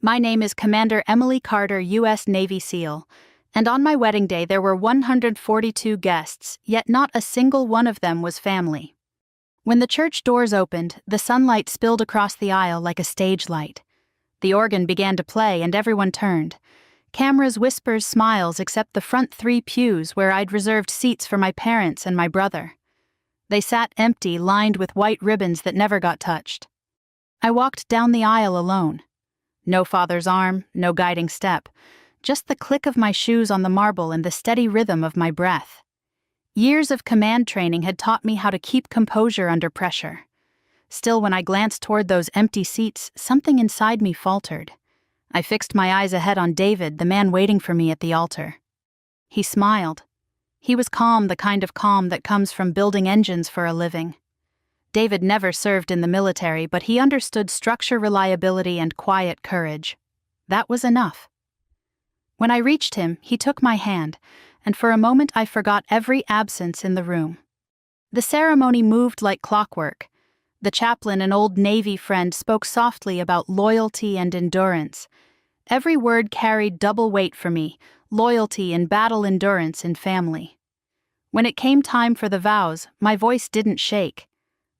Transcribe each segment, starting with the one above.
My name is Commander Emily Carter, U.S. Navy SEAL, and on my wedding day there were 142 guests, yet not a single one of them was family. When the church doors opened, the sunlight spilled across the aisle like a stage light. The organ began to play and everyone turned. Cameras, whispers, smiles, except the front 3 pews where I'd reserved seats for my parents and my brother. They sat empty, lined with white ribbons that never got touched. I walked down the aisle alone. No father's arm, no guiding step, just the click of my shoes on the marble and the steady rhythm of my breath. Years of command training had taught me how to keep composure under pressure. Still, when I glanced toward those empty seats, something inside me faltered. I fixed my eyes ahead on David, the man waiting for me at the altar. He smiled. He was calm, the kind of calm that comes from building engines for a living. David never served in the military, but he understood structure, reliability, and quiet courage. That was enough. When I reached him, he took my hand, and for a moment I forgot every absence in the room. The ceremony moved like clockwork. The chaplain, an old Navy friend, spoke softly about loyalty and endurance. Every word carried double weight for me: loyalty in battle, endurance in family. When it came time for the vows, my voice didn't shake.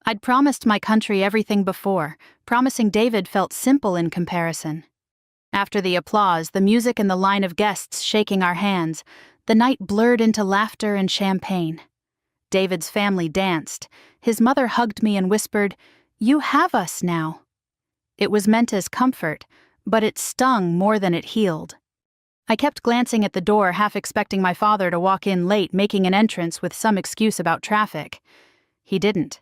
I'd promised my country everything before. Promising David felt simple in comparison. After the applause, the music, and the line of guests shaking our hands, the night blurred into laughter and champagne. David's family danced. His mother hugged me and whispered, "You have us now." It was meant as comfort, but it stung more than it healed. I kept glancing at the door, half expecting my father to walk in late, making an entrance with some excuse about traffic. He didn't.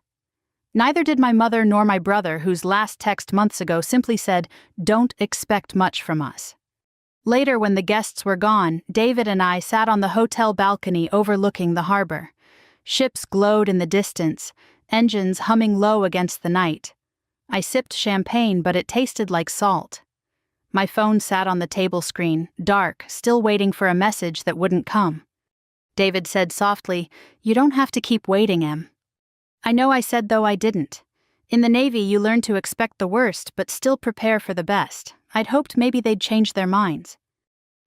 Neither did my mother nor my brother, whose last text months ago simply said, "Don't expect much from us." Later, when the guests were gone, David and I sat on the hotel balcony overlooking the harbor. Ships glowed in the distance, engines humming low against the night. I sipped champagne, but it tasted like salt. My phone sat on the table screen, dark, still waiting for a message that wouldn't come. David said softly, "You don't have to keep waiting, Em." I know I said, though I didn't. In the Navy, you learn to expect the worst, but still prepare for the best. I'd hoped maybe they'd change their minds.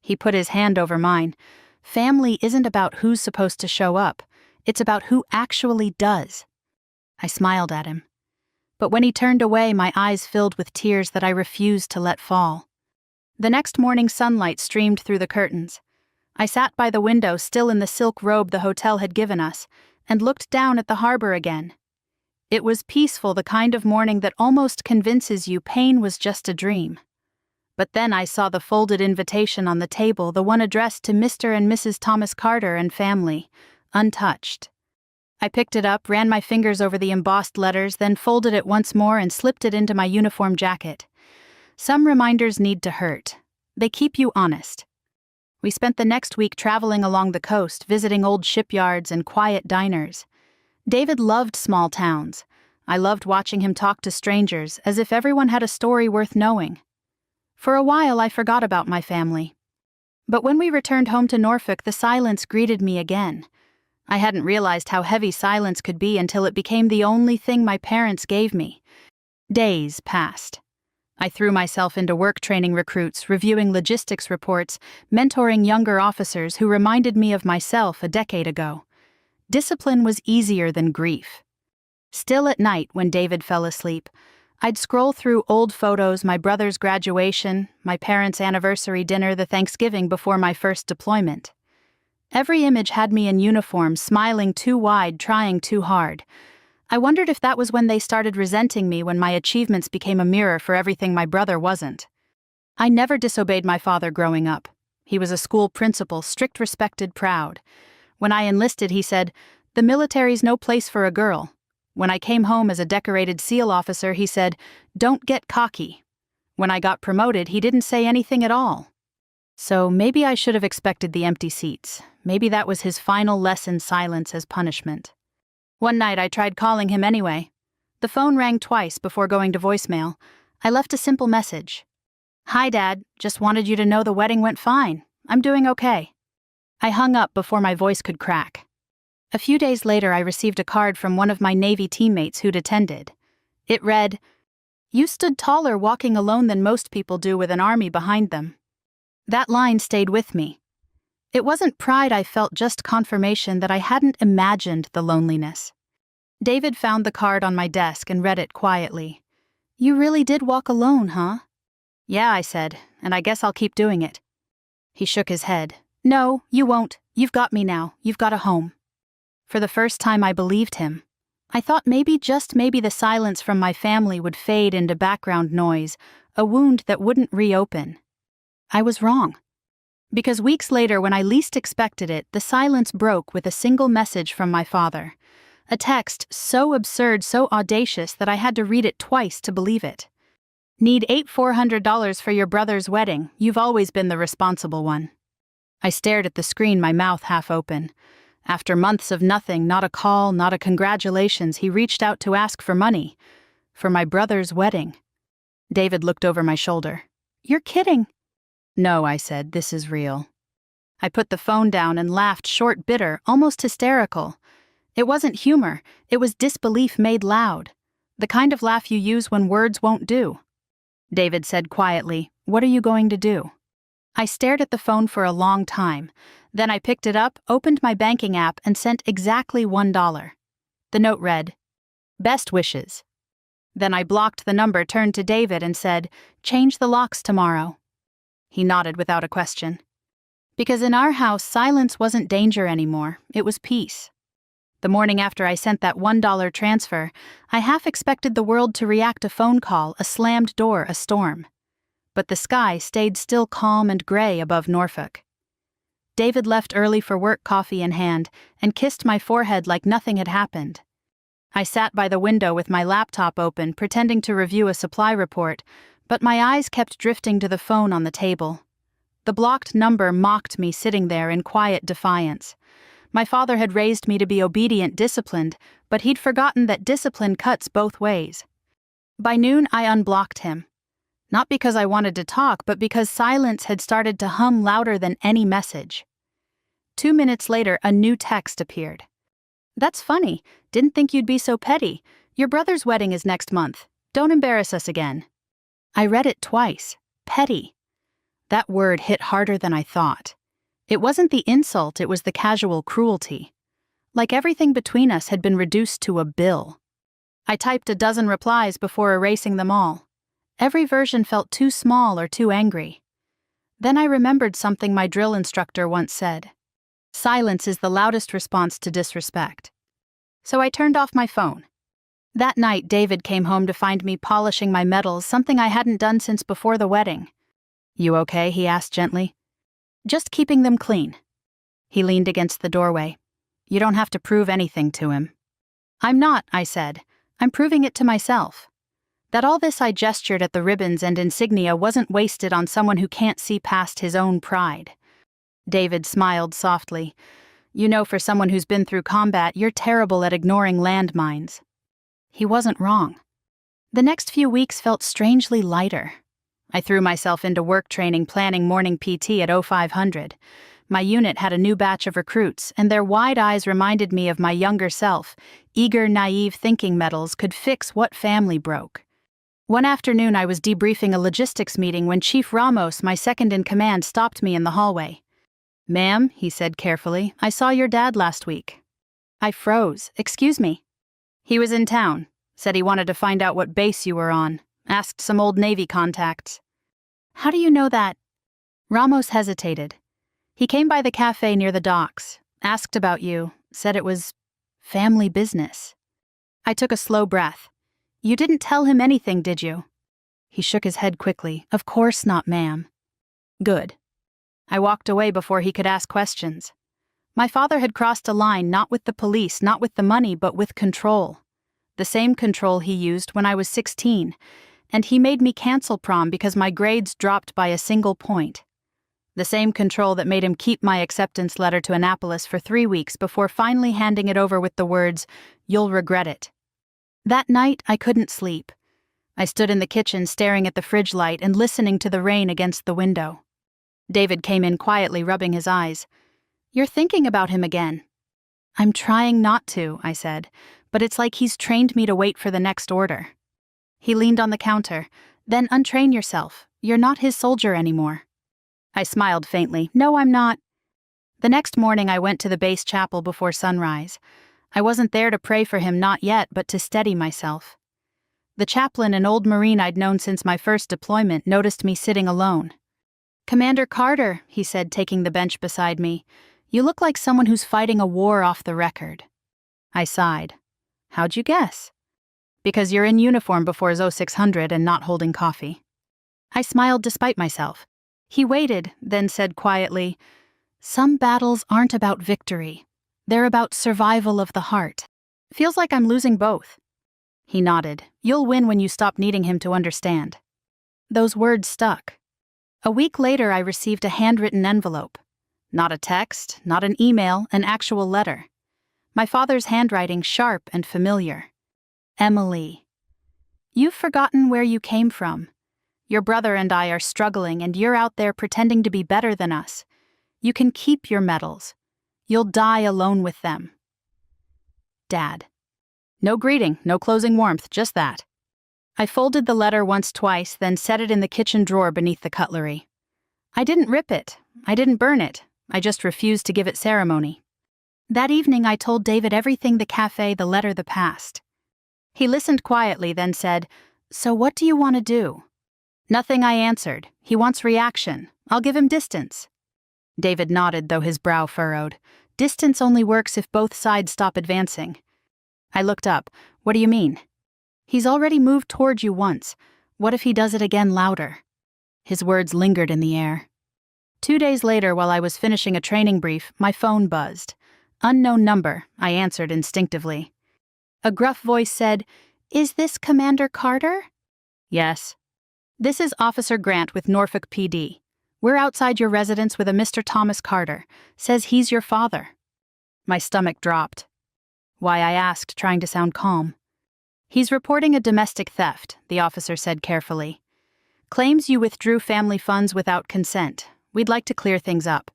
He put his hand over mine. Family isn't about who's supposed to show up. It's about who actually does. I smiled at him. But when he turned away, my eyes filled with tears that I refused to let fall. The next morning, sunlight streamed through the curtains. I sat by the window, still in the silk robe the hotel had given us, and looked down at the harbor again. It was peaceful, the kind of morning that almost convinces you pain was just a dream. But then I saw the folded invitation on the table, the one addressed to Mr. and Mrs. Thomas Carter and family, untouched. I picked it up, ran my fingers over the embossed letters, then folded it once more and slipped it into my uniform jacket. Some reminders need to hurt. They keep you honest. We spent the next week traveling along the coast, visiting old shipyards and quiet diners. David loved small towns. I loved watching him talk to strangers, as if everyone had a story worth knowing. For a while, I forgot about my family. But when we returned home to Norfolk, the silence greeted me again. I hadn't realized how heavy silence could be until it became the only thing my parents gave me. Days passed. I threw myself into work training recruits, reviewing logistics reports, mentoring younger officers who reminded me of myself a decade ago. Discipline was easier than grief. Still at night, when David fell asleep, I'd scroll through old photos, my brother's graduation, my parents' anniversary dinner, the Thanksgiving before my first deployment. Every image had me in uniform, smiling too wide, trying too hard. I wondered if that was when they started resenting me, when my achievements became a mirror for everything my brother wasn't. I never disobeyed my father growing up. He was a school principal, strict, respected, proud. When I enlisted, he said, "The military's no place for a girl." When I came home as a decorated SEAL officer, he said, "Don't get cocky." When I got promoted, he didn't say anything at all. So maybe I should have expected the empty seats. Maybe that was his final lesson, silence as punishment. One night I tried calling him anyway. The phone rang twice before going to voicemail. I left a simple message. "Hi, Dad. Just wanted you to know the wedding went fine. I'm doing okay." I hung up before my voice could crack. A few days later, I received a card from one of my Navy teammates who'd attended. It read, You stood taller walking alone than most people do with an army behind them. That line stayed with me. It wasn't pride I felt, just confirmation that I hadn't imagined the loneliness. David found the card on my desk and read it quietly. You really did walk alone, huh? Yeah, I said, and I guess I'll keep doing it. He shook his head. No, you won't. You've got me now. You've got a home. For the first time, I believed him. I thought maybe, just maybe, the silence from my family would fade into background noise, a wound that wouldn't reopen. I was wrong. Because weeks later, when I least expected it, the silence broke with a single message from my father. A text so absurd, so audacious that I had to read it twice to believe it. Need $400 for your brother's wedding. You've always been the responsible one. I stared at the screen, my mouth half open. After months of nothing, not a call, not a congratulations, he reached out to ask for money. For my brother's wedding. David looked over my shoulder. You're kidding. No, I said, this is real. I put the phone down and laughed, short, bitter, almost hysterical. It wasn't humor, it was disbelief made loud. The kind of laugh you use when words won't do. David said quietly, what are you going to do? I stared at the phone for a long time. Then I picked it up, opened my banking app, and sent exactly $1. The note read, Best wishes. Then I blocked the number, turned to David, and said, change the locks tomorrow. He nodded without a question. Because in our house, silence wasn't danger anymore, it was peace. The morning after I sent that $1 transfer, I half expected the world to react: a phone call, a slammed door, a storm. But the sky stayed still, calm and gray above Norfolk. David left early for work, coffee in hand, and kissed my forehead like nothing had happened. I sat by the window with my laptop open, pretending to review a supply report, but my eyes kept drifting to the phone on the table. The blocked number mocked me, sitting there in quiet defiance. My father had raised me to be obedient, disciplined, but he'd forgotten that discipline cuts both ways. By noon, I unblocked him. Not because I wanted to talk, but because silence had started to hum louder than any message. 2 minutes later, a new text appeared. That's funny. Didn't think you'd be so petty. Your brother's wedding is next month. Don't embarrass us again. I read it twice. Petty. That word hit harder than I thought. It wasn't the insult, it was the casual cruelty. Like everything between us had been reduced to a bill. I typed a dozen replies before erasing them all. Every version felt too small or too angry. Then I remembered something my drill instructor once said. Silence is the loudest response to disrespect. So I turned off my phone. That night, David came home to find me polishing my medals, something I hadn't done since before the wedding. You okay? He asked gently. Just keeping them clean. He leaned against the doorway. You don't have to prove anything to him. I'm not, I said. I'm proving it to myself. That all this I gestured at the ribbons and insignia wasn't wasted on someone who can't see past his own pride. David smiled softly. You know, for someone who's been through combat, you're terrible at ignoring landmines. He wasn't wrong. The next few weeks felt strangely lighter. I threw myself into work training, planning morning PT at 0500. My unit had a new batch of recruits, and their wide eyes reminded me of my younger self. Eager, naive thinking metals could fix what family broke. One afternoon, I was debriefing a logistics meeting when Chief Ramos, my second-in-command, stopped me in the hallway. Ma'am, he said carefully, I saw your dad last week. I froze. Excuse me. He was in town. Said he wanted to find out what base you were on. Asked some old Navy contacts. How do you know that? Ramos hesitated. He came by the cafe near the docks, asked about you, said it was family business. I took a slow breath. You didn't tell him anything, did you? He shook his head quickly. Of course not, ma'am. Good. I walked away before he could ask questions. My father had crossed a line, not with the police, not with the money, but with control. The same control he used when I was 16, and he made me cancel prom because my grades dropped by a single point. The same control that made him keep my acceptance letter to Annapolis for 3 weeks before finally handing it over with the words, "You'll regret it." That night, I couldn't sleep. I stood in the kitchen staring at the fridge light and listening to the rain against the window. David came in quietly, rubbing his eyes. You're thinking about him again. I'm trying not to, I said, but it's like he's trained me to wait for the next order. He leaned on the counter. Then untrain yourself. You're not his soldier anymore. I smiled faintly. No, I'm not. The next morning I went to the base chapel before sunrise. I wasn't there to pray for him, not yet, but to steady myself. The chaplain, an old Marine I'd known since my first deployment, noticed me sitting alone. "Commander Carter," he said, taking the bench beside me, "you look like someone who's fighting a war off the record." I sighed. "How'd you guess?" "Because you're in uniform before ZO 600 and not holding coffee." I smiled despite myself. He waited, then said quietly, "Some battles aren't about victory. They're about survival of the heart. Feels like I'm losing both." He nodded. "You'll win when you stop needing him to understand." Those words stuck. A week later, I received a handwritten envelope. Not a text, not an email, an actual letter. My father's handwriting, sharp and familiar. "Emily, you've forgotten where you came from. Your brother and I are struggling, and you're out there pretending to be better than us. You can keep your medals. You'll die alone with them. Dad." No greeting, no closing warmth, just that. I folded the letter once, twice, then set it in the kitchen drawer beneath the cutlery. I didn't rip it. I didn't burn it. I just refused to give it ceremony. That evening I told David everything: the cafe, the letter, the past. He listened quietly, then said, "So what do you want to do?" "Nothing," I answered. "He wants reaction. I'll give him distance." David nodded, though his brow furrowed. "Distance only works if both sides stop advancing." I looked up. "What do you mean?" "He's already moved toward you once. What if he does it again louder?" His words lingered in the air. 2 days later, while I was finishing a training brief, my phone buzzed. "Unknown number," I answered instinctively. A gruff voice said, "Is this Commander Carter?" "Yes." "This is Officer Grant with Norfolk PD. We're outside your residence with a Mr. Thomas Carter. Says he's your father." My stomach dropped. "Why?" I asked, trying to sound calm. "He's reporting a domestic theft," the officer said carefully. "Claims you withdrew family funds without consent. We'd like to clear things up."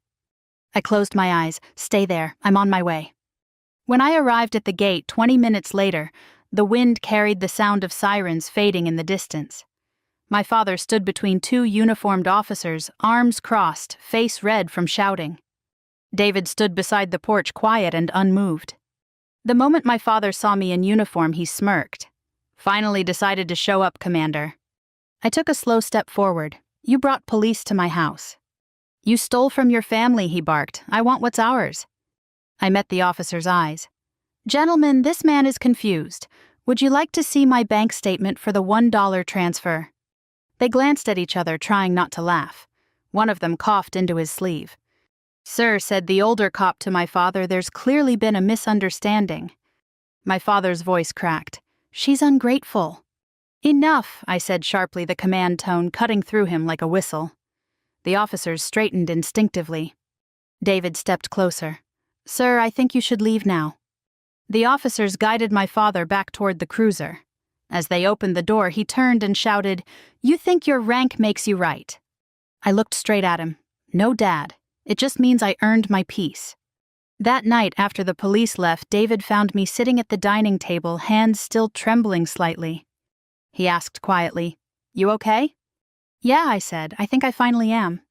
I closed my eyes. "Stay there. I'm on my way." When I arrived at the gate 20 minutes later, the wind carried the sound of sirens fading in the distance. My father stood between 2 uniformed officers, arms crossed, face red from shouting. David stood beside the porch, quiet and unmoved. The moment my father saw me in uniform, he smirked. "Finally decided to show up, Commander." I took a slow step forward. "You brought police to my house." "You stole from your family," he barked. "I want what's ours." I met the officer's eyes. "Gentlemen, this man is confused. Would you like to see my bank statement for the $1 transfer?" They glanced at each other, trying not to laugh. One of them coughed into his sleeve. "Sir," said the older cop to my father, "there's clearly been a misunderstanding." My father's voice cracked. "She's ungrateful." "Enough," I said sharply, the command tone cutting through him like a whistle. The officers straightened instinctively. David stepped closer. "Sir, I think you should leave now." The officers guided my father back toward the cruiser. As they opened the door, he turned and shouted, "You think your rank makes you right?" I looked straight at him. "No, Dad. It just means I earned my peace." That night, after the police left, David found me sitting at the dining table, hands still trembling slightly. He asked quietly, "You okay?" "Yeah," I said. "I think I finally am."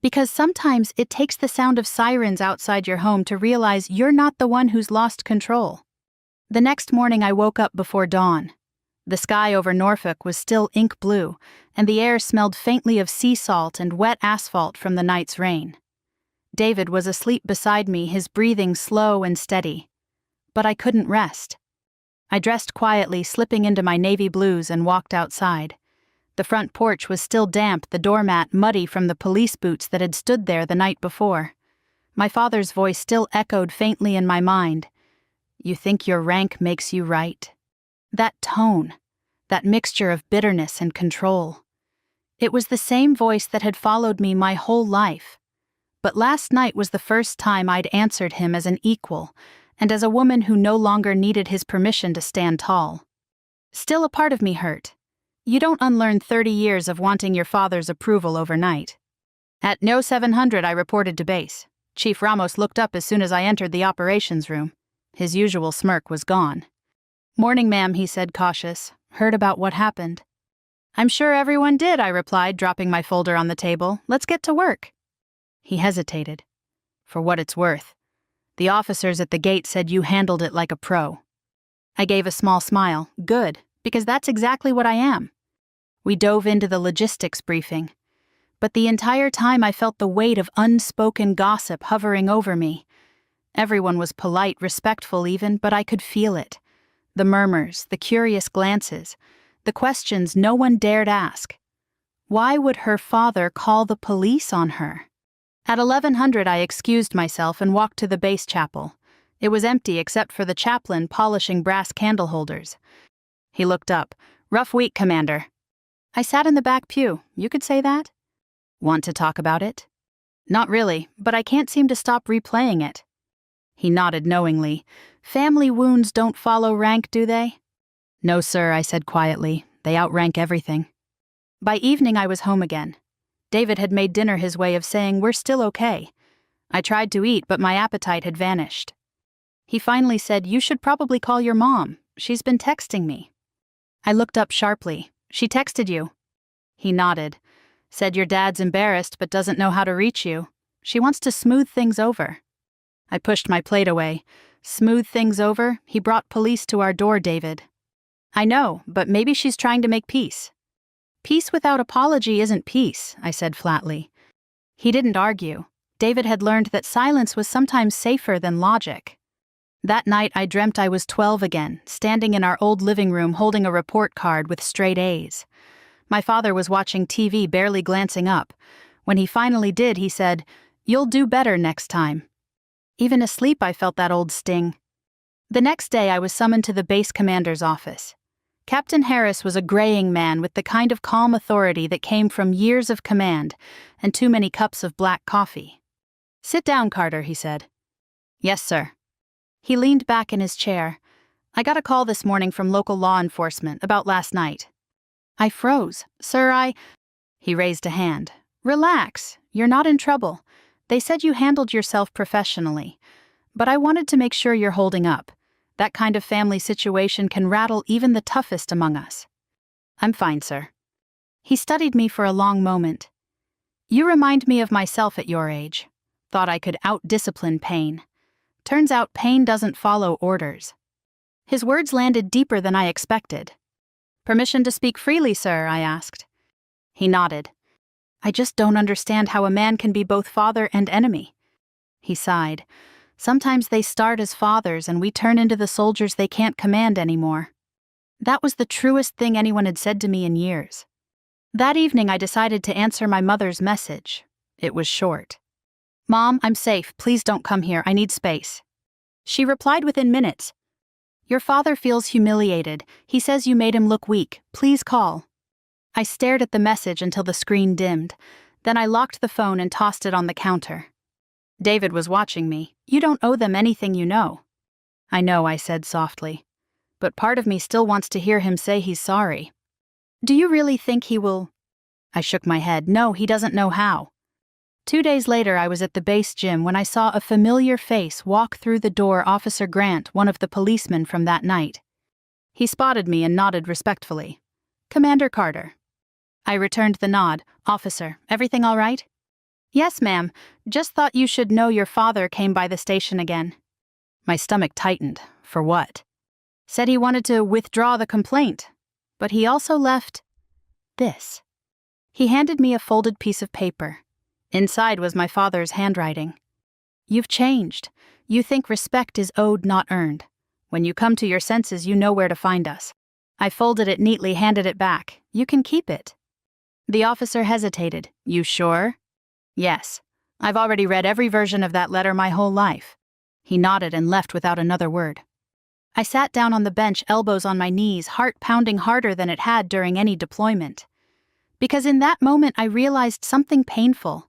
Because sometimes it takes the sound of sirens outside your home to realize you're not the one who's lost control. The next morning I woke up before dawn. The sky over Norfolk was still ink blue, and the air smelled faintly of sea salt and wet asphalt from the night's rain. David was asleep beside me, his breathing slow and steady. But I couldn't rest. I dressed quietly, slipping into my navy blues, and walked outside. The front porch was still damp, the doormat muddy from the police boots that had stood there the night before. My father's voice still echoed faintly in my mind. "You think your rank makes you right?" That tone, that mixture of bitterness and control. It was the same voice that had followed me my whole life. But last night was the first time I'd answered him as an equal, and as a woman who no longer needed his permission to stand tall. Still, a part of me hurt. You don't unlearn 30 years of wanting your father's approval overnight. At No 700, I reported to base. Chief Ramos looked up as soon as I entered the operations room. His usual smirk was gone. "Morning, ma'am," he said, cautious. Heard about what happened. I'm sure everyone did, I replied, dropping my folder on the table. Let's get to work. He hesitated. For what it's worth. The officers at the gate said you handled it like a pro. I gave a small smile. Good, because that's exactly what I am. We dove into the logistics briefing. But the entire time I felt the weight of unspoken gossip hovering over me. Everyone was polite, respectful even, but I could feel it. The murmurs, the curious glances, the questions no one dared ask. Why would her father call the police on her? At 1100 I excused myself and walked to the base chapel. It was empty except for the chaplain polishing brass candle holders. He looked up. Rough week, Commander. I sat in the back pew. You could say that? Want to talk about it? Not really, but I can't seem to stop replaying it. He nodded knowingly. Family wounds don't follow rank, do they? No, sir, I said quietly. They outrank everything. By evening I was home again. David had made dinner his way of saying we're still okay. I tried to eat, but my appetite had vanished. He finally said, you should probably call your mom. She's been texting me. I looked up sharply. She texted you. He nodded. Said your dad's embarrassed but doesn't know how to reach you. She wants to smooth things over. I pushed my plate away. Smooth things over? He brought police to our door, David. I know, but maybe she's trying to make peace. Peace without apology isn't peace, I said flatly. He didn't argue. David had learned that silence was sometimes safer than logic. That night I dreamt I was 12 again, standing in our old living room holding a report card with straight A's. My father was watching TV, barely glancing up. When he finally did, he said, "You'll do better next time." Even asleep I felt that old sting. The next day I was summoned to the base commander's office. Captain Harris was a graying man with the kind of calm authority that came from years of command and too many cups of black coffee. "Sit down, Carter," he said. "Yes, sir." He leaned back in his chair. "I got a call this morning from local law enforcement about last night." I froze. "Sir, He raised a hand. "Relax. You're not in trouble. They said you handled yourself professionally. But I wanted to make sure you're holding up. That kind of family situation can rattle even the toughest among us." "I'm fine, sir." He studied me for a long moment. "You remind me of myself at your age. Thought I could out-discipline pain. Turns out pain doesn't follow orders." His words landed deeper than I expected. "Permission to speak freely, sir?" I asked. He nodded. "I just don't understand how a man can be both father and enemy." He sighed. "Sometimes they start as fathers and we turn into the soldiers they can't command anymore." That was the truest thing anyone had said to me in years. That evening I decided to answer my mother's message. It was short. "Mom, I'm safe. Please don't come here. I need space." She replied within minutes. "Your father feels humiliated. He says you made him look weak. Please call." I stared at the message until the screen dimmed. Then I locked the phone and tossed it on the counter. David was watching me. "You don't owe them anything you know." "I know," I said softly. "But part of me still wants to hear him say he's sorry." "Do you really think he will?" I shook my head. "No, he doesn't know how." 2 days later I was at the base gym when I saw a familiar face walk through the door. Officer Grant, one of the policemen from that night. He spotted me and nodded respectfully. "Commander Carter." I returned the nod. "Officer, everything all right?" "Yes, ma'am. Just thought you should know your father came by the station again." My stomach tightened. For what? Said he wanted to withdraw the complaint. But he also left this. He handed me a folded piece of paper. Inside was my father's handwriting. "You've changed. You think respect is owed, not earned. When you come to your senses, you know where to find us." I folded it neatly, handed it back. "You can keep it." The officer hesitated. "You sure?" "Yes. I've already read every version of that letter my whole life." He nodded and left without another word. I sat down on the bench, elbows on my knees, heart pounding harder than it had during any deployment. Because in that moment I realized something painful.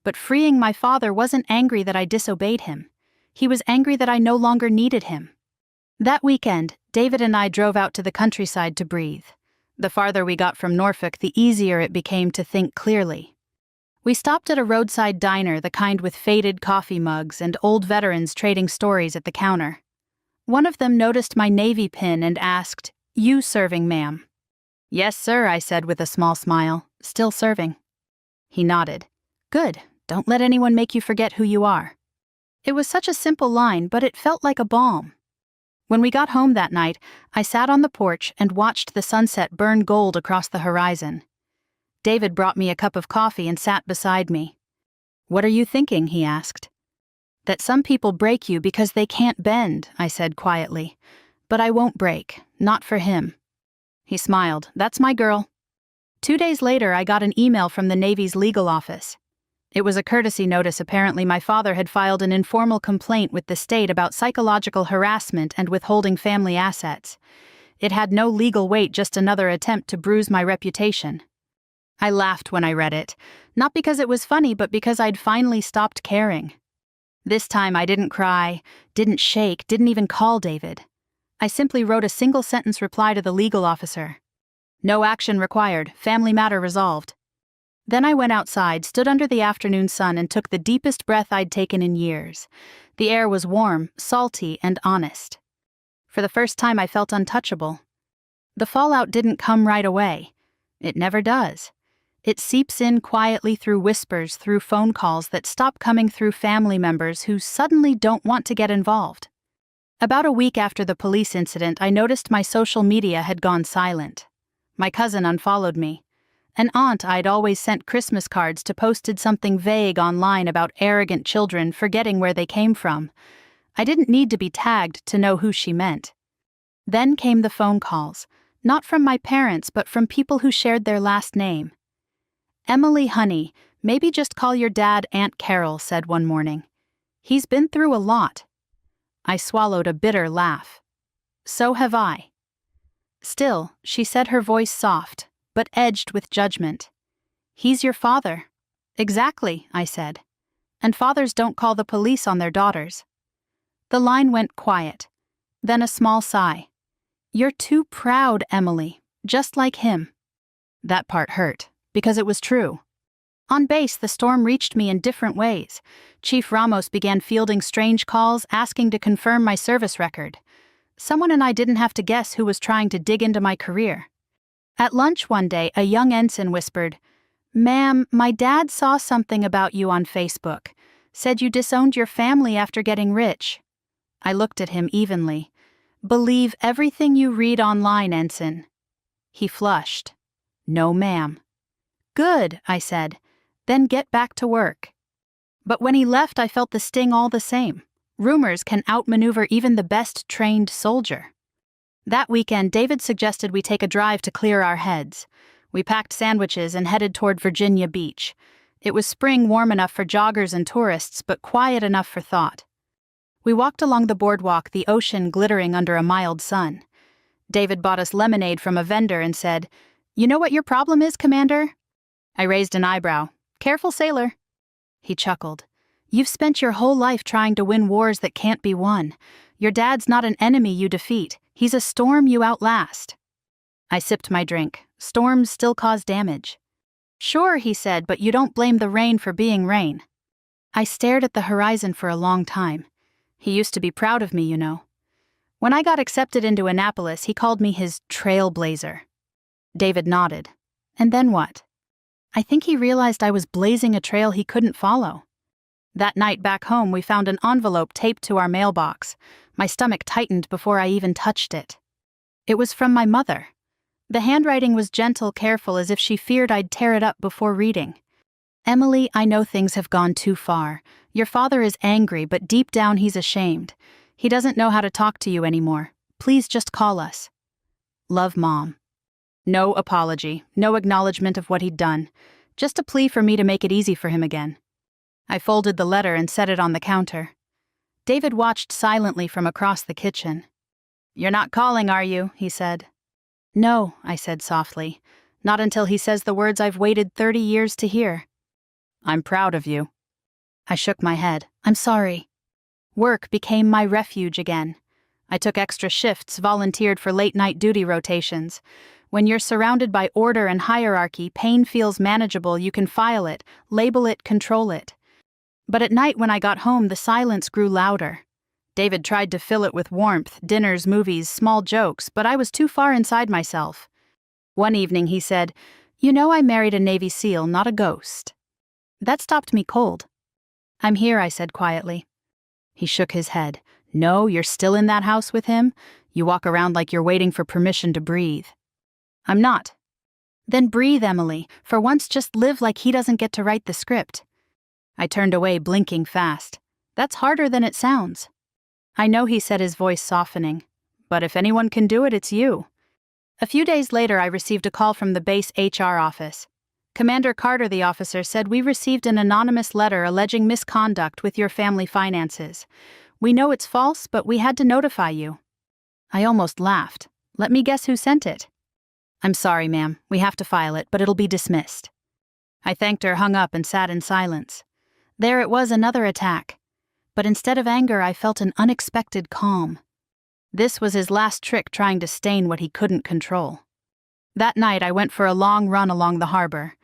But freeing my father wasn't angry that I disobeyed him. He was angry that I no longer needed him. That weekend, David and I drove out to the countryside to breathe. The farther we got from Norfolk, the easier it became to think clearly. We stopped at a roadside diner, the kind with faded coffee mugs and old veterans trading stories at the counter. One of them noticed my Navy pin and asked, You serving, ma'am. Yes, sir, I said with a small smile. Still serving. He nodded. Good. Don't let anyone make you forget who you are. It was such a simple line, but it felt like a balm. When we got home that night, I sat on the porch and watched the sunset burn gold across the horizon. David brought me a cup of coffee and sat beside me. What are you thinking? He asked. That some people break you because they can't bend, I said quietly. But I won't break, not for him. He smiled. That's my girl. 2 days later, I got an email from the Navy's legal office. It was a courtesy notice. Apparently, my father had filed an informal complaint with the state about psychological harassment and withholding family assets. It had no legal weight, just another attempt to bruise my reputation. I laughed when I read it, not because it was funny, but because I'd finally stopped caring. This time I didn't cry, didn't shake, didn't even call David. I simply wrote a single-sentence reply to the legal officer. No action required, family matter resolved. Then I went outside, stood under the afternoon sun, and took the deepest breath I'd taken in years. The air was warm, salty, and honest. For the first time I felt untouchable. The fallout didn't come right away. It never does. It seeps in quietly through whispers, through phone calls that stop coming, through family members who suddenly don't want to get involved. About a week after the police incident, I noticed my social media had gone silent. My cousin unfollowed me. An aunt I'd always sent Christmas cards to posted something vague online about arrogant children forgetting where they came from. I didn't need to be tagged to know who she meant. Then came the phone calls, not from my parents but from people who shared their last name. Emily, honey, maybe just call your dad Aunt Carol, said one morning. He's been through a lot. I swallowed a bitter laugh. So have I. Still, she said, her voice soft, but edged with judgment. He's your father. Exactly, I said. And fathers don't call the police on their daughters. The line went quiet. Then a small sigh. You're too proud, Emily, just like him. That part hurt, because it was true. On base, the storm reached me in different ways. Chief Ramos began fielding strange calls, asking to confirm my service record. Someone and I didn't have to guess who was trying to dig into my career. At lunch one day, a young ensign whispered, "Ma'am, my dad saw something about you on Facebook. Said you disowned your family after getting rich." I looked at him evenly. "Believe everything you read online, ensign." He flushed. "No, ma'am." "Good," I said. "Then get back to work." But when he left, I felt the sting all the same. Rumors can outmaneuver even the best trained soldier. That weekend, David suggested we take a drive to clear our heads. We packed sandwiches and headed toward Virginia Beach. It was spring, warm enough for joggers and tourists, but quiet enough for thought. We walked along the boardwalk, the ocean glittering under a mild sun. David bought us lemonade from a vendor and said, "You know what your problem is, Commander?" I raised an eyebrow. "Careful, sailor." He chuckled. "You've spent your whole life trying to win wars that can't be won. Your dad's not an enemy you defeat. He's a storm you outlast." I sipped my drink. Storms still cause damage. "Sure," he said, "but you don't blame the rain for being rain." I stared at the horizon for a long time. He used to be proud of me, you know. When I got accepted into Annapolis, he called me his trailblazer. David nodded. And then what? I think he realized I was blazing a trail he couldn't follow. That night back home, we found an envelope taped to our mailbox. My stomach tightened before I even touched it. It was from my mother. The handwriting was gentle, careful, as if she feared I'd tear it up before reading. "Emily, I know things have gone too far. Your father is angry, but deep down he's ashamed. He doesn't know how to talk to you anymore. Please just call us. Love, Mom." No apology, no acknowledgement of what he'd done. Just a plea for me to make it easy for him again. I folded the letter and set it on the counter. David watched silently from across the kitchen. "You're not calling, are you?" he said. "No," I said softly. "Not until he says the words I've waited 30 years to hear." "I'm proud of you." I shook my head. "I'm sorry." Work became my refuge again. I took extra shifts, volunteered for late-night duty rotations. When you're surrounded by order and hierarchy, pain feels manageable. You can file it, label it, control it. But at night when I got home, the silence grew louder. David tried to fill it with warmth, dinners, movies, small jokes, but I was too far inside myself. One evening he said, "You know I married a Navy SEAL, not a ghost." That stopped me cold. "I'm here," I said quietly. He shook his head. "No, you're still in that house with him? You walk around like you're waiting for permission to breathe." "I'm not." "Then breathe, Emily. For once just live like he doesn't get to write the script." I turned away, blinking fast. "That's harder than it sounds." "I know," he said, his voice softening. "But if anyone can do it, it's you." A few days later, I received a call from the base HR office. "Commander Carter," the officer said, "we received an anonymous letter alleging misconduct with your family finances. We know it's false, but we had to notify you." I almost laughed. "Let me guess who sent it." "I'm sorry, ma'am. We have to file it, but it'll be dismissed." I thanked her, hung up, and sat in silence. There it was, another attack. But instead of anger, I felt an unexpected calm. This was his last trick, trying to stain what he couldn't control. That night, I went for a long run along the harbor.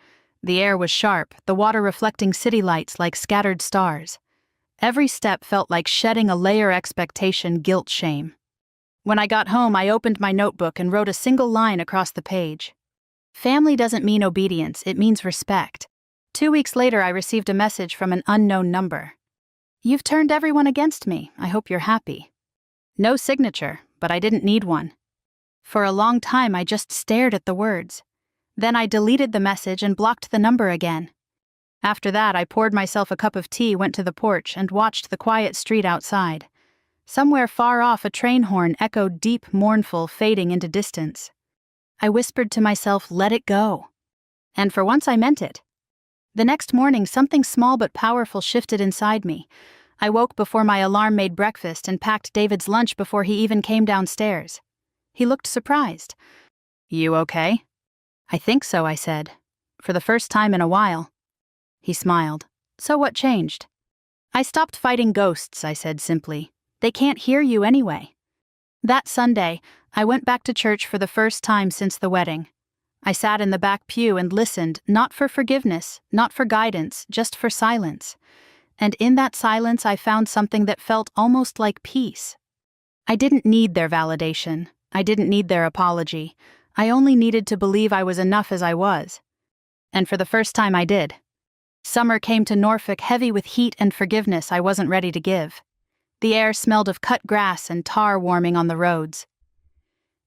The air was sharp, the water reflecting city lights like scattered stars. Every step felt like shedding a layer expectation, guilt, shame. When I got home, I opened my notebook and wrote a single line across the page. Family doesn't mean obedience, it means respect. 2 weeks later, I received a message from an unknown number. "You've turned everyone against me. I hope you're happy." No signature, but I didn't need one. For a long time, I just stared at the words. Then I deleted the message and blocked the number again. After that, I poured myself a cup of tea, went to the porch, and watched the quiet street outside. Somewhere far off, a train horn echoed deep, mournful, fading into distance. I whispered to myself, "Let it go." And for once, I meant it. The next morning, something small but powerful shifted inside me. I woke before my alarm made breakfast and packed David's lunch before he even came downstairs. He looked surprised. "You okay?" "I think so," I said. "For the first time in a while." He smiled. "So what changed?" "I stopped fighting ghosts," I said simply. "They can't hear you anyway." That Sunday, I went back to church for the first time since the wedding. I sat in the back pew and listened, not for forgiveness, not for guidance, just for silence. And in that silence, I found something that felt almost like peace. I didn't need their validation. I didn't need their apology. I only needed to believe I was enough as I was. And for the first time, I did. Summer came to Norfolk heavy with heat and forgiveness I wasn't ready to give. The air smelled of cut grass and tar warming on the roads.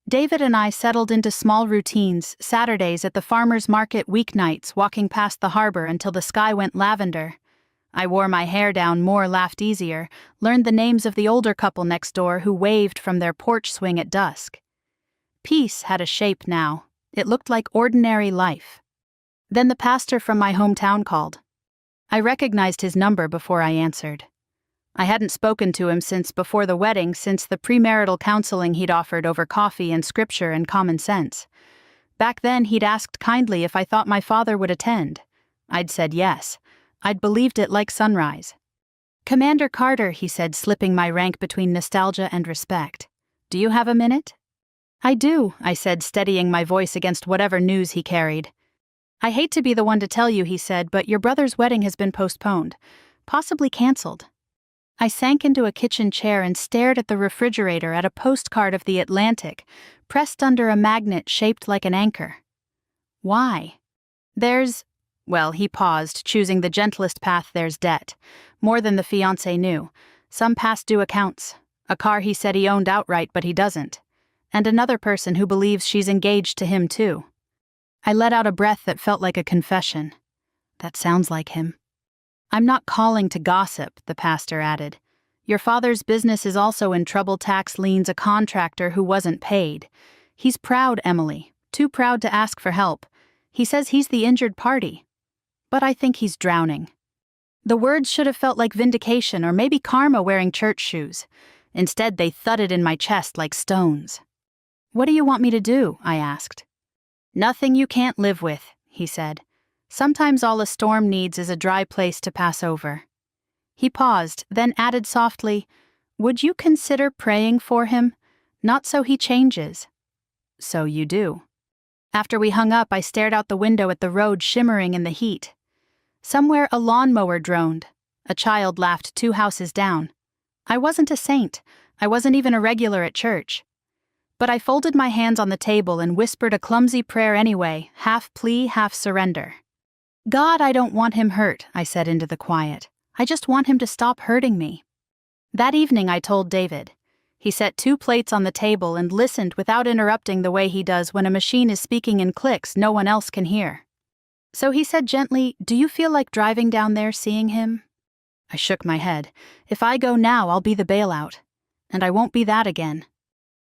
David and I settled into small routines, Saturdays at the farmer's market, weeknights walking past the harbor until the sky went lavender. I wore my hair down more, laughed easier, learned the names of the older couple next door who waved from their porch swing at dusk. Peace had a shape now. It looked like ordinary life. Then the pastor from my hometown called. I recognized his number before I answered. I hadn't spoken to him since before the wedding, since the premarital counseling he'd offered over coffee and scripture and common sense. Back then, he'd asked kindly if I thought my father would attend. I'd said yes. I'd believed it like sunrise. "Commander Carter," he said, slipping my rank between nostalgia and respect. "Do you have a minute?" "I do," I said, steadying my voice against whatever news he carried. "I hate to be the one to tell you," he said, "but your brother's wedding has been postponed, possibly canceled." I sank into a kitchen chair and stared at the refrigerator, at a postcard of the Atlantic, pressed under a magnet shaped like an anchor. "Why?" Well, he paused, choosing the gentlest path. "There's debt. More than the fiancé knew. Some past due accounts. A car he said he owned outright, but he doesn't. And another person who believes she's engaged to him, too." I let out a breath that felt like a confession. That sounds like him. "I'm not calling to gossip," the pastor added. "Your father's business is also in trouble. Tax liens, a contractor who wasn't paid. He's proud, Emily, too proud to ask for help. He says he's the injured party. But I think he's drowning." The words should have felt like vindication or maybe karma wearing church shoes. Instead, they thudded in my chest like stones. "What do you want me to do?" I asked. "Nothing you can't live with," he said. "Sometimes all a storm needs is a dry place to pass over." He paused, then added softly, "Would you consider praying for him? Not so he changes." "So you do." After we hung up, I stared out the window at the road shimmering in the heat. Somewhere a lawnmower droned. A child laughed 2 houses down. I wasn't a saint. I wasn't even a regular at church. But I folded my hands on the table and whispered a clumsy prayer anyway, half plea, half surrender. God, I don't want him hurt, I said into the quiet. I just want him to stop hurting me. That evening I told David. He set 2 plates on the table and listened without interrupting the way he does when a machine is speaking in clicks no one else can hear. So he said gently, "Do you feel like driving down there seeing him?" I shook my head. "If I go now, I'll be the bailout. And I won't be that again."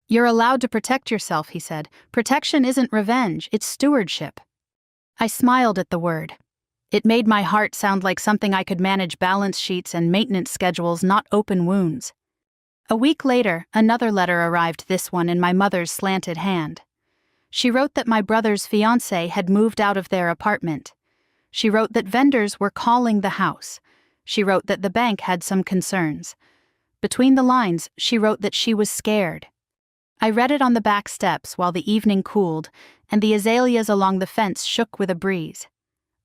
"You're allowed to protect yourself," he said. "Protection isn't revenge, it's stewardship." I smiled at the word. It made my heart sound like something I could manage balance sheets and maintenance schedules, not open wounds. A week later, another letter arrived, this one in my mother's slanted hand. She wrote that my brother's fiancé had moved out of their apartment. She wrote that vendors were calling the house. She wrote that the bank had some concerns. Between the lines, she wrote that she was scared. I read it on the back steps while the evening cooled, and the azaleas along the fence shook with a breeze.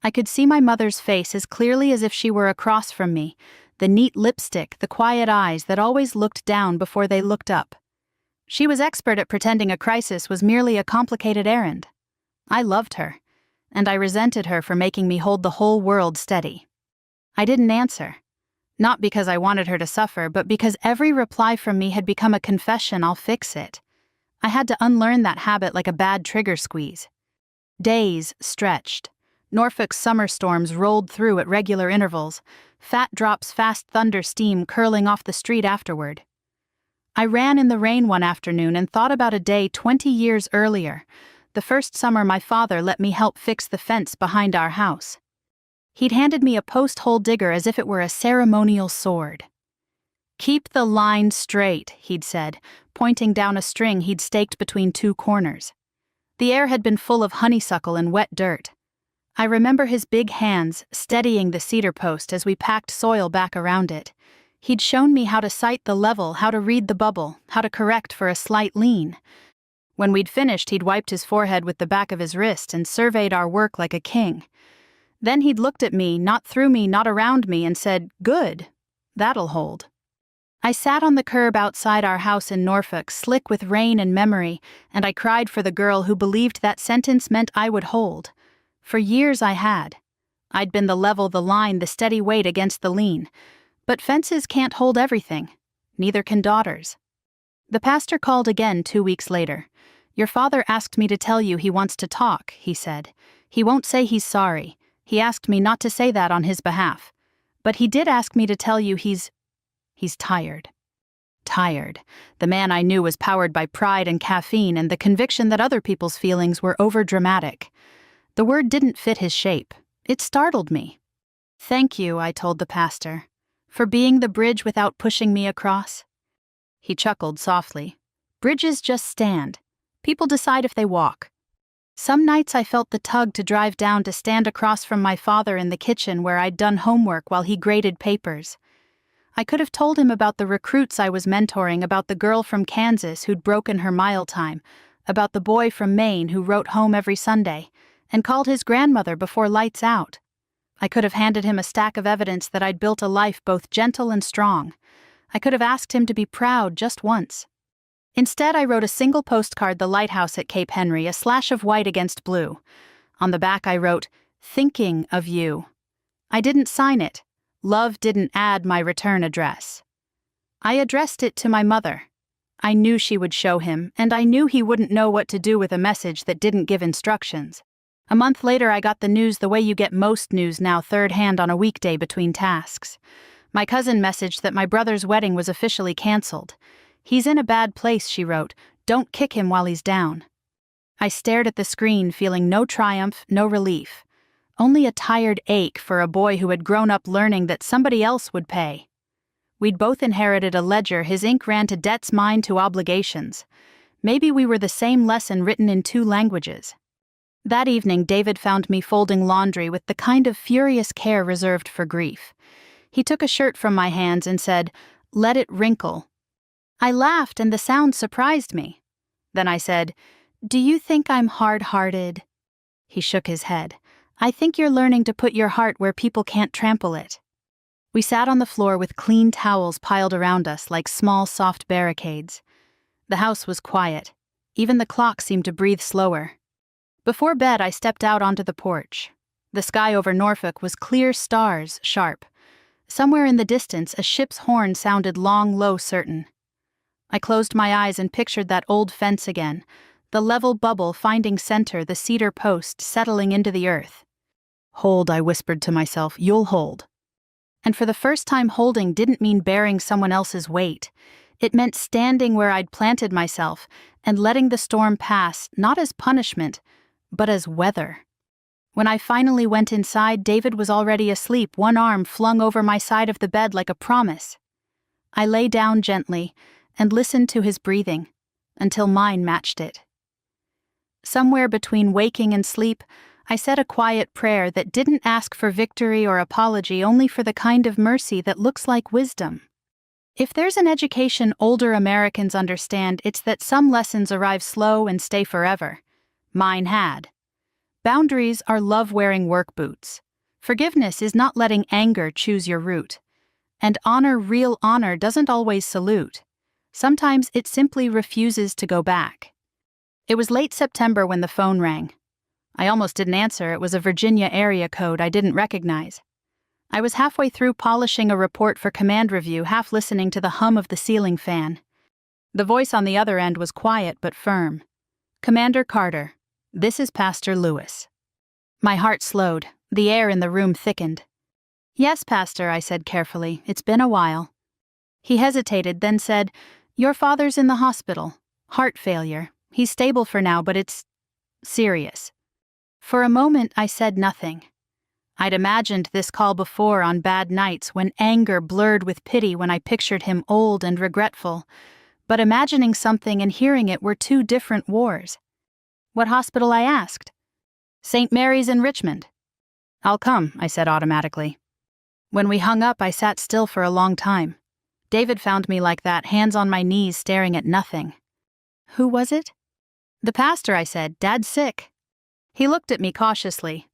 I could see my mother's face as clearly as if she were across from me, the neat lipstick, the quiet eyes that always looked down before they looked up. She was expert at pretending a crisis was merely a complicated errand. I loved her, and I resented her for making me hold the whole world steady. I didn't answer. Not because I wanted her to suffer, but because every reply from me had become a confession. I'll fix it. I had to unlearn that habit like a bad trigger squeeze. Days stretched. Norfolk's summer storms rolled through at regular intervals, fat drops, fast thunder steam curling off the street afterward. I ran in the rain one afternoon and thought about a day 20 years earlier, the first summer my father let me help fix the fence behind our house. He'd handed me a post-hole digger as if it were a ceremonial sword. "Keep the line straight," he'd said, pointing down a string he'd staked between 2 corners. The air had been full of honeysuckle and wet dirt. I remember his big hands steadying the cedar post as we packed soil back around it. He'd shown me how to sight the level, how to read the bubble, how to correct for a slight lean. When we'd finished, he'd wiped his forehead with the back of his wrist and surveyed our work like a king. Then he'd looked at me, not through me, not around me, and said, "Good, that'll hold." I sat on the curb outside our house in Norfolk, slick with rain and memory, and I cried for the girl who believed that sentence meant I would hold. For years I had. I'd been the level, the line, the steady weight against the lean. But fences can't hold everything. Neither can daughters. The pastor called again 2 weeks later. "Your father asked me to tell you he wants to talk," he said. "He won't say he's sorry. He asked me not to say that on his behalf. But he did ask me to tell you he's tired." Tired. The man I knew was powered by pride and caffeine and the conviction that other people's feelings were overdramatic. The word didn't fit his shape. It startled me. "Thank you," I told the pastor, "for being the bridge without pushing me across." He chuckled softly. "Bridges just stand. People decide if they walk." Some nights I felt the tug to drive down to stand across from my father in the kitchen where I'd done homework while he graded papers. I could have told him about the recruits I was mentoring, about the girl from Kansas who'd broken her mile time, about the boy from Maine who wrote home every Sunday, and called his grandmother before lights out. I could have handed him a stack of evidence that I'd built a life both gentle and strong. I could have asked him to be proud just once. Instead, I wrote a single postcard, the lighthouse at Cape Henry, a slash of white against blue. On the back I wrote, "Thinking of you." I didn't sign it. Love didn't add my return address. I addressed it to my mother. I knew she would show him, and I knew he wouldn't know what to do with a message that didn't give instructions. A month later I got the news the way you get most news now, third hand on a weekday between tasks. My cousin messaged that my brother's wedding was officially canceled. "He's in a bad place," she wrote. "Don't kick him while he's down." I stared at the screen, feeling no triumph, no relief. Only a tired ache for a boy who had grown up learning that somebody else would pay. We'd both inherited a ledger. His ink ran to debts, mine to obligations. Maybe we were the same lesson written in 2 languages. That evening, David found me folding laundry with the kind of furious care reserved for grief. He took a shirt from my hands and said, "Let it wrinkle." I laughed and the sound surprised me. Then I said, "Do you think I'm hard-hearted?" He shook his head. "I think you're learning to put your heart where people can't trample it." We sat on the floor with clean towels piled around us like small, soft barricades. The house was quiet. Even the clock seemed to breathe slower. Before bed, I stepped out onto the porch. The sky over Norfolk was clear stars, sharp. Somewhere in the distance, a ship's horn sounded long, low, certain. I closed my eyes and pictured that old fence again, the level bubble finding center, the cedar post settling into the earth. "Hold," I whispered to myself, "you'll hold." And for the first time, holding didn't mean bearing someone else's weight. It meant standing where I'd planted myself and letting the storm pass, not as punishment, but as weather. When I finally went inside, David was already asleep, one arm flung over my side of the bed like a promise. I lay down gently and listened to his breathing until mine matched it. Somewhere between waking and sleep, I said a quiet prayer that didn't ask for victory or apology, only for the kind of mercy that looks like wisdom. If there's an education older Americans understand, it's that some lessons arrive slow and stay forever. Mine had. Boundaries are love-wearing work boots. Forgiveness is not letting anger choose your route. And honor, real honor, doesn't always salute. Sometimes it simply refuses to go back. It was late September when the phone rang. I almost didn't answer. It was a Virginia area code I didn't recognize. I was halfway through polishing a report for command review, half listening to the hum of the ceiling fan. The voice on the other end was quiet but firm. "Commander Carter, this is Pastor Lewis." My heart slowed. The air in the room thickened. "Yes, Pastor," I said carefully. "It's been a while." He hesitated, then said, "Your father's in the hospital. Heart failure. He's stable for now, but it's serious." For a moment, I said nothing. I'd imagined this call before on bad nights when anger blurred with pity, when I pictured him old and regretful. But imagining something and hearing it were two different wars. "What hospital?" I asked. "St. Mary's in Richmond." "I'll come," I said automatically. When we hung up, I sat still for a long time. David found me like that, hands on my knees, staring at nothing. "Who was it?" "The pastor," I said. "Dad's sick." He looked at me cautiously.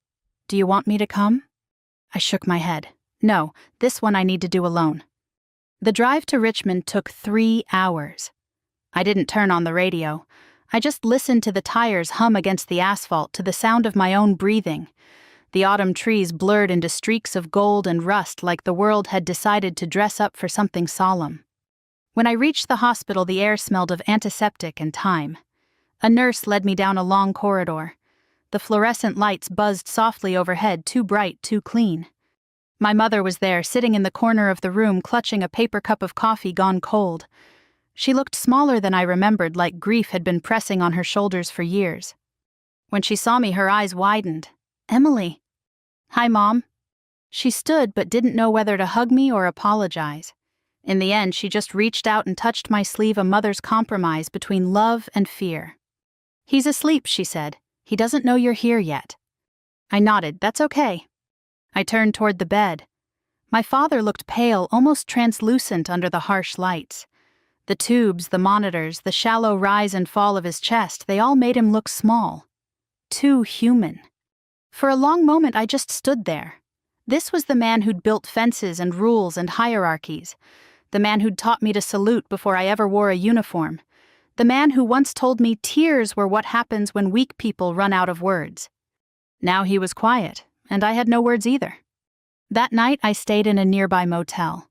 "Do you want me to come?" I shook my head. "No, this one I need to do alone." The drive to Richmond took 3 hours. I didn't turn on the radio. I just listened to the tires hum against the asphalt, to the sound of my own breathing. The autumn trees blurred into streaks of gold and rust, like the world had decided to dress up for something solemn. When I reached the hospital, the air smelled of antiseptic and thyme. A nurse led me down a long corridor. The fluorescent lights buzzed softly overhead, too bright, too clean. My mother was there, sitting in the corner of the room, clutching a paper cup of coffee gone cold. She looked smaller than I remembered, like grief had been pressing on her shoulders for years. When she saw me, her eyes widened. "Emily." "Hi, Mom." She stood but didn't know whether to hug me or apologize. In the end, she just reached out and touched my sleeve, a mother's compromise between love and fear. "He's asleep," she said. "He doesn't know you're here yet." I nodded. "That's okay." I turned toward the bed. My father looked pale, almost translucent under the harsh lights. The tubes, the monitors, the shallow rise and fall of his chest, they all made him look small. Too human. For a long moment, I just stood there. This was the man who'd built fences and rules and hierarchies. The man who'd taught me to salute before I ever wore a uniform. The man who once told me tears were what happens when weak people run out of words. Now he was quiet, and I had no words either. That night, I stayed in a nearby motel.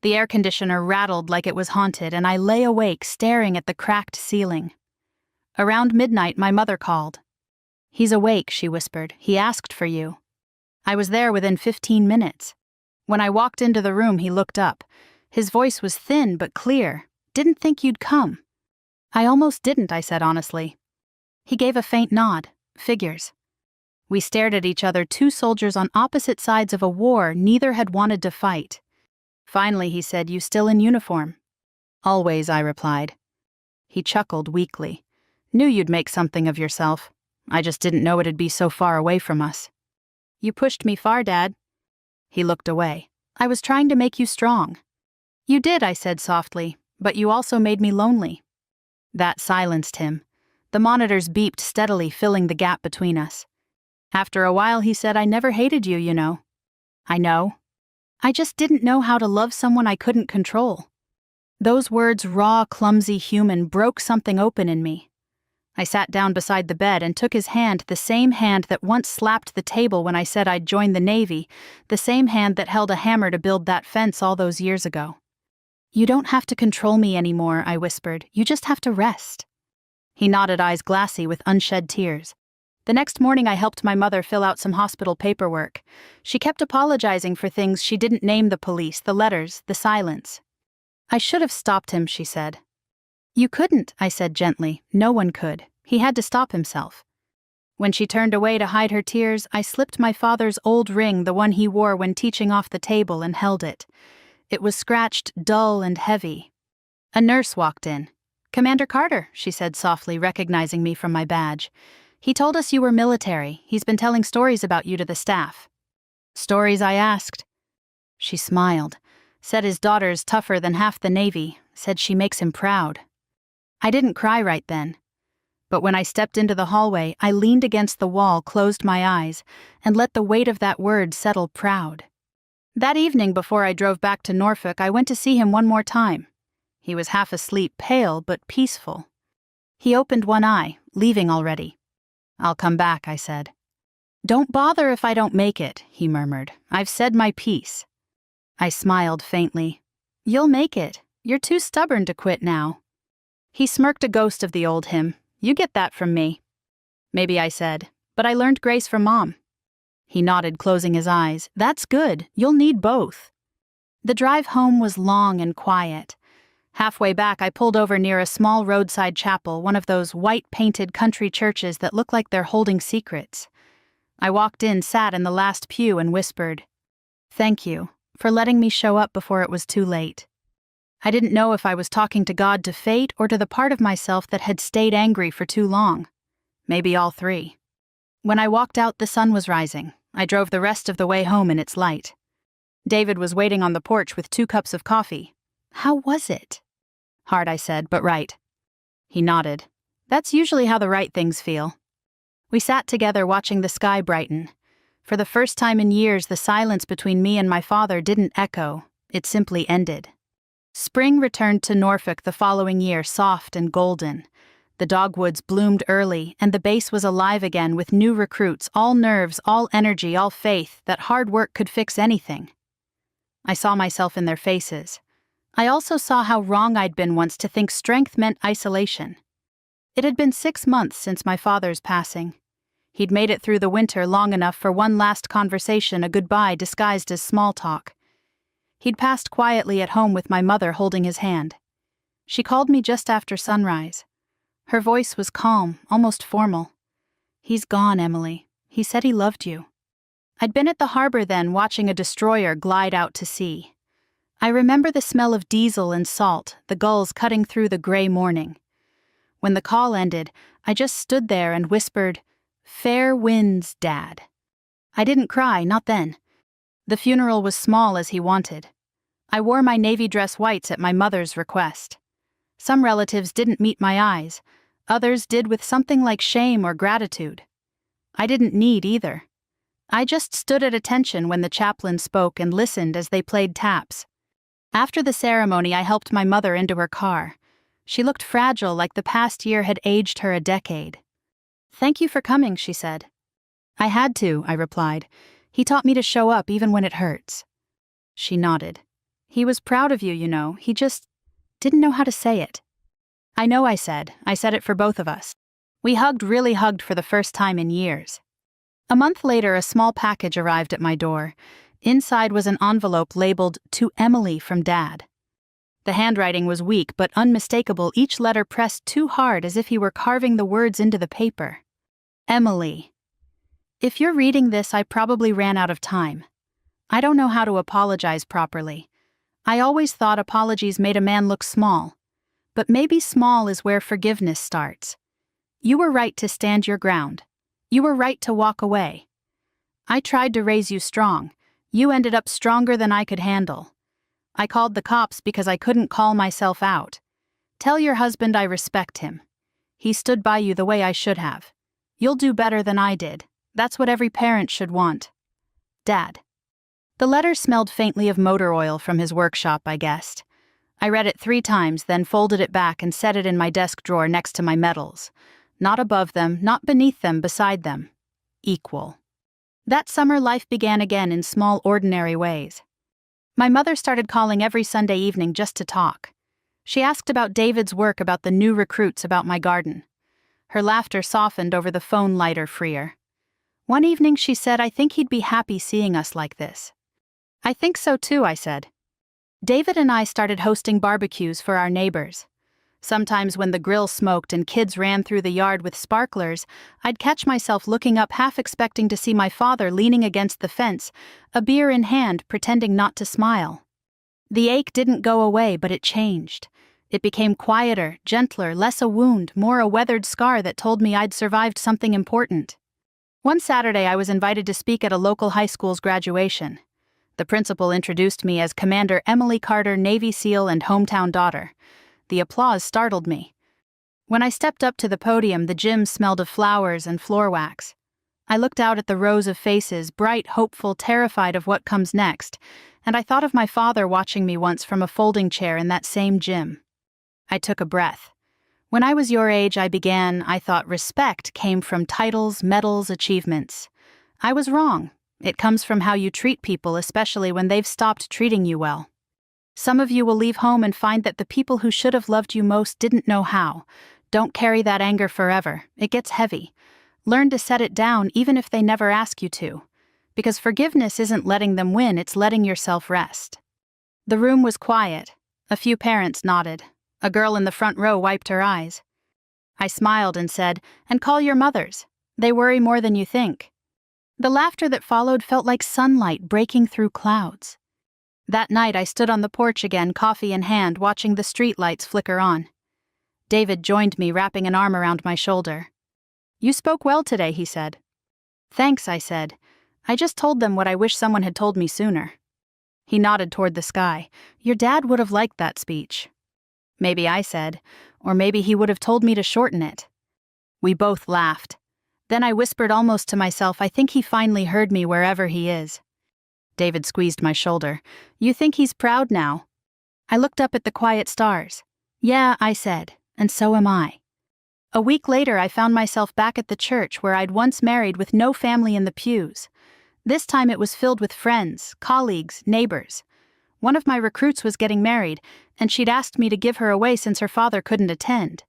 The air conditioner rattled like it was haunted, and I lay awake staring at the cracked ceiling. Around midnight, my mother called. "He's awake," she whispered. "He asked for you." I was there within 15 minutes. When I walked into the room, he looked up. His voice was thin but clear. "Didn't think you'd come." "I almost didn't," I said honestly. He gave a faint nod. "Figures." We stared at each other, two soldiers on opposite sides of a war neither had wanted to fight. Finally, he said, "You still in uniform?" "Always," I replied. He chuckled weakly. "Knew you'd make something of yourself. I just didn't know it'd be so far away from us." "You pushed me far, Dad." He looked away. "I was trying to make you strong." "You did," I said softly, "but you also made me lonely." That silenced him. The monitors beeped steadily, filling the gap between us. After a while, he said, "I never hated you, you know." "I know." I just didn't know how to love someone I couldn't control. Those words, raw, clumsy human, broke something open in me. I sat down beside the bed and took his hand, the same hand that once slapped the table when I said I'd join the Navy, the same hand that held a hammer to build that fence all those years ago. "You don't have to control me anymore," I whispered. "You just have to rest." He nodded, eyes glassy with unshed tears. The next morning I helped my mother fill out some hospital paperwork. She kept apologizing for things she didn't name: the police, the letters, the silence. "I should have stopped him," she said. "You couldn't," I said gently. "No one could. He had to stop himself." When she turned away to hide her tears, I slipped my father's old ring, the one he wore when teaching off the table, and held it. It was scratched, dull and heavy. A nurse walked in. "Commander Carter," she said softly, recognizing me from my badge. "He told us you were military. He's been telling stories about you to the staff." "Stories?" I asked. She smiled, said his daughter's tougher than half the Navy, said she makes him proud. I didn't cry right then. But when I stepped into the hallway, I leaned against the wall, closed my eyes, and let the weight of that word settle: proud. That evening before I drove back to Norfolk, I went to see him one more time. He was half asleep, pale but peaceful. He opened one eye, leaving already. "I'll come back," I said. "Don't bother if I don't make it," he murmured. "I've said my piece." I smiled faintly. "You'll make it. You're too stubborn to quit now." He smirked, a ghost of the old him. "You get that from me." "Maybe," I said, "but I learned grace from Mom." He nodded, closing his eyes. "That's good. You'll need both." The drive home was long and quiet. Halfway back, I pulled over near a small roadside chapel, one of those white-painted country churches that look like they're holding secrets. I walked in, sat in the last pew, and whispered, "Thank you for letting me show up before it was too late." I didn't know if I was talking to God, to fate, or to the part of myself that had stayed angry for too long. Maybe all three. When I walked out, the sun was rising. I drove the rest of the way home in its light. David was waiting on the porch with 2 cups of coffee. "How was it?" "Hard," I said, "but right." He nodded. "That's usually how the right things feel." We sat together watching the sky brighten. For the first time in years, the silence between me and my father didn't echo. It simply ended. Spring returned to Norfolk the following year, soft and golden. The dogwoods bloomed early, and the base was alive again with new recruits, all nerves, all energy, all faith that hard work could fix anything. I saw myself in their faces. I also saw how wrong I'd been once to think strength meant isolation. It had been 6 months since my father's passing. He'd made it through the winter long enough for one last conversation, a goodbye disguised as small talk. He'd passed quietly at home with my mother holding his hand. She called me just after sunrise. Her voice was calm, almost formal. "He's gone, Emily. He said he loved you." I'd been at the harbor then, watching a destroyer glide out to sea. I remember the smell of diesel and salt, the gulls cutting through the gray morning. When the call ended, I just stood there and whispered, "Fair winds, Dad." I didn't cry, not then. The funeral was small as he wanted. I wore my Navy dress whites at my mother's request. Some relatives didn't meet my eyes. Others did with something like shame or gratitude. I didn't need either. I just stood at attention when the chaplain spoke and listened as they played taps. After the ceremony, I helped my mother into her car. She looked fragile, like the past year had aged her a decade. "Thank you for coming," she said. "I had to," I replied. "He taught me to show up even when it hurts." She nodded. "He was proud of you, you know. He just didn't know how to say it." "I know," I said. "I said it for both of us." We hugged, really hugged, for the first time in years. A month later, a small package arrived at my door. Inside was an envelope labeled "To Emily from Dad." The handwriting was weak but unmistakable, each letter pressed too hard, as if he were carving the words into the paper. Emily. If you're reading this, I probably ran out of time. I don't know how to apologize properly. I always thought apologies made a man look small. But maybe small is where forgiveness starts. You were right to stand your ground. You were right to walk away. I tried to raise you strong. You ended up stronger than I could handle. I called the cops because I couldn't call myself out. Tell your husband I respect him. He stood by you the way I should have. You'll do better than I did. That's what every parent should want. Dad. The letter smelled faintly of motor oil from his workshop, I guessed. I read it 3 times, then folded it back and set it in my desk drawer next to my medals. Not above them, not beneath them, beside them. Equal. That summer, life began again in small, ordinary ways. My mother started calling every Sunday evening just to talk. She asked about David's work, about the new recruits, about my garden. Her laughter softened over the phone lighter freer. One evening she said, "I think he'd be happy seeing us like this." "I think so too," I said. David and I started hosting barbecues for our neighbors. Sometimes when the grill smoked and kids ran through the yard with sparklers, I'd catch myself looking up, half expecting to see my father leaning against the fence, a beer in hand, pretending not to smile. The ache didn't go away, but it changed. It became quieter, gentler, less a wound, more a weathered scar that told me I'd survived something important. One Saturday I was invited to speak at a local high school's graduation. The principal introduced me as Commander Emily Carter, Navy SEAL and hometown daughter. The applause startled me. When I stepped up to the podium, the gym smelled of flowers and floor wax. I looked out at the rows of faces, bright, hopeful, terrified of what comes next, and I thought of my father watching me once from a folding chair in that same gym. I took a breath. When I was your age, I thought respect came from titles, medals, achievements. I was wrong. It comes from how you treat people, especially when they've stopped treating you well. Some of you will leave home and find that the people who should have loved you most didn't know how. Don't carry that anger forever. It gets heavy. Learn to set it down even if they never ask you to. Because forgiveness isn't letting them win, it's letting yourself rest. The room was quiet. A few parents nodded. A girl in the front row wiped her eyes. I smiled and said, "And call your mothers. They worry more than you think." The laughter that followed felt like sunlight breaking through clouds. That night I stood on the porch again, coffee in hand, watching the street lights flicker on. David joined me, wrapping an arm around my shoulder. "You spoke well today," he said. "Thanks," I said. "I just told them what I wish someone had told me sooner." He nodded toward the sky. "Your dad would have liked that speech." "Maybe," I said, "or maybe he would have told me to shorten it." We both laughed. Then I whispered almost to myself, "I think he finally heard me wherever he is." David squeezed my shoulder. "You think he's proud now?" I looked up at the quiet stars. "Yeah," I said, "and so am I." A week later I found myself back at the church where I'd once married, with no family in the pews. This time it was filled with friends, colleagues, neighbors. One of my recruits was getting married, and she'd asked me to give her away since her father couldn't attend.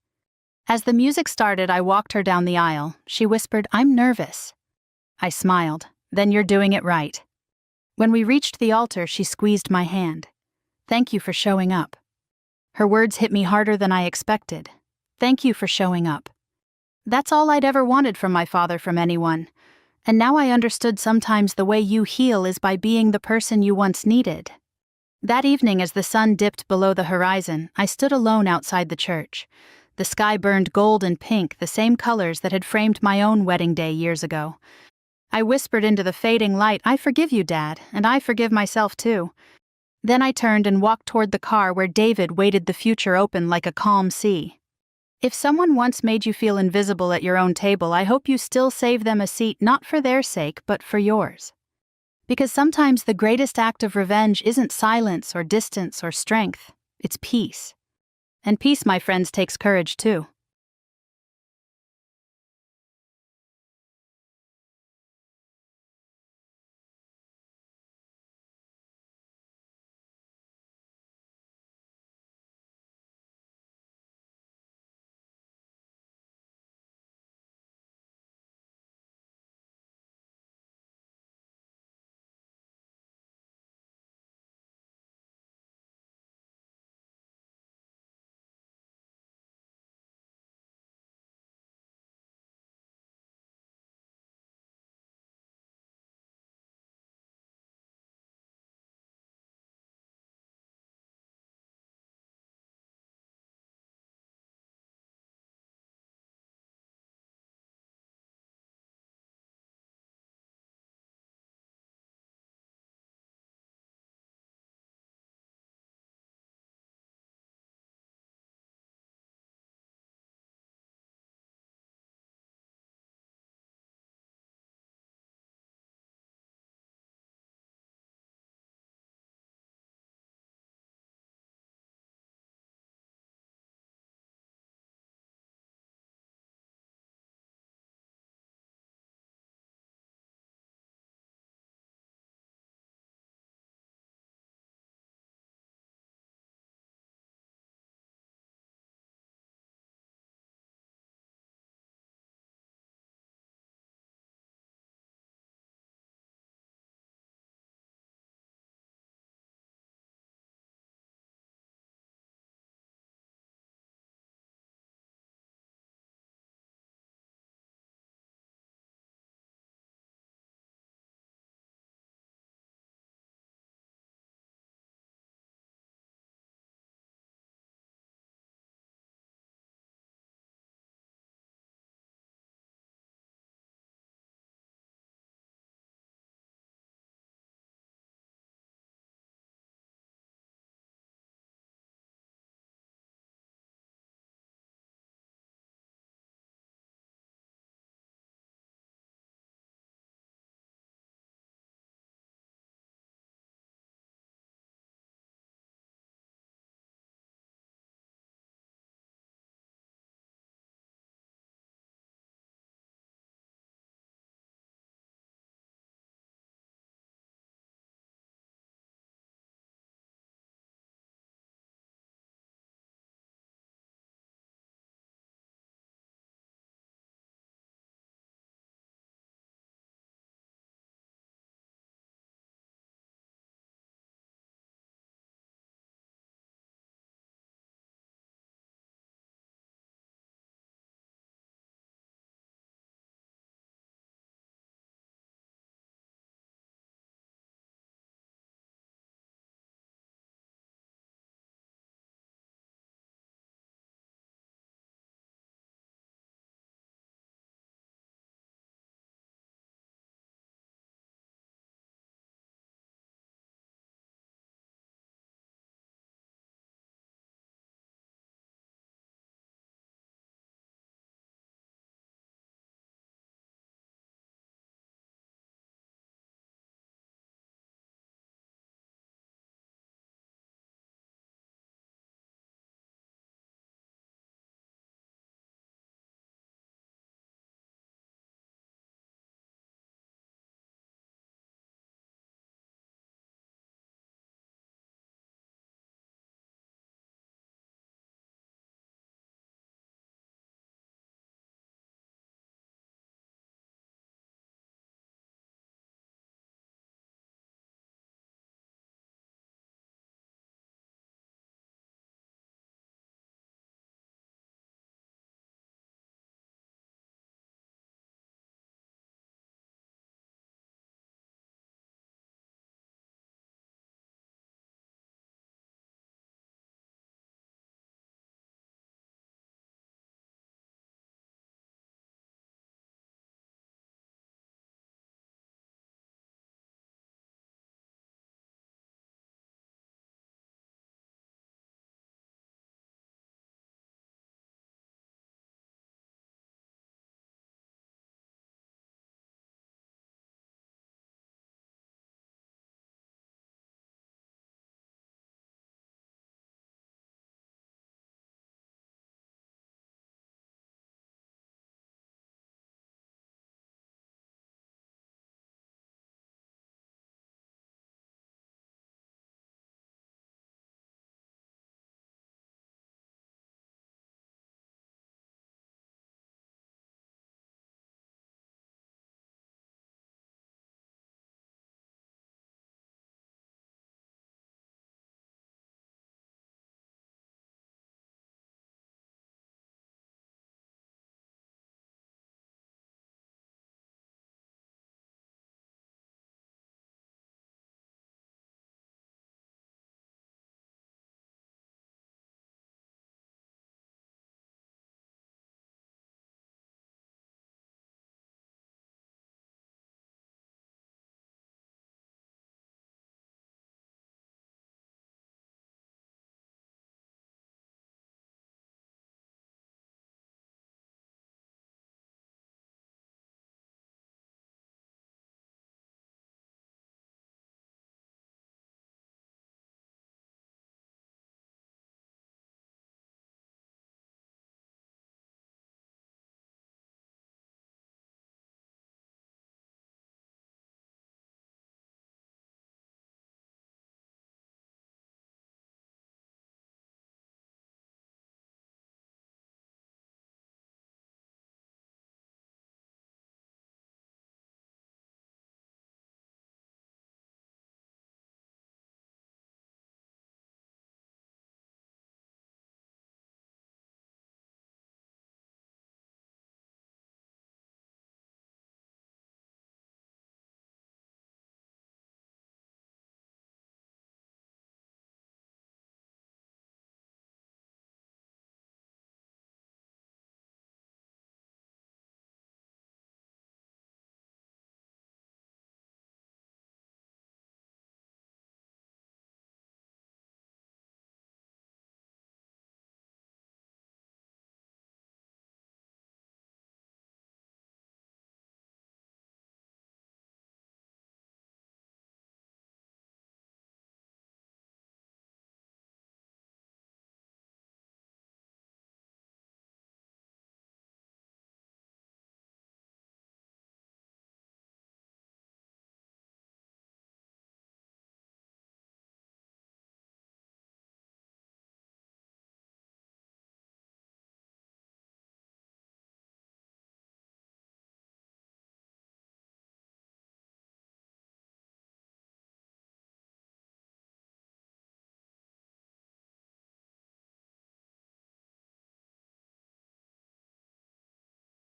As the music started, I walked her down the aisle. She whispered, "I'm nervous." I smiled. "Then you're doing it right." When we reached the altar, she squeezed my hand. "Thank you for showing up." Her words hit me harder than I expected. Thank you for showing up. That's all I'd ever wanted from my father, from anyone. And now I understood sometimes the way you heal is by being the person you once needed. That evening, as the sun dipped below the horizon, I stood alone outside the church. The sky burned gold and pink, the same colors that had framed my own wedding day years ago. I whispered into the fading light, "I forgive you, Dad, and I forgive myself too." Then I turned and walked toward the car where David waited, the future open like a calm sea. If someone once made you feel invisible at your own table, I hope you still save them a seat, not for their sake, but for yours. Because sometimes the greatest act of revenge isn't silence or distance or strength, it's peace. And peace, my friends, takes courage too.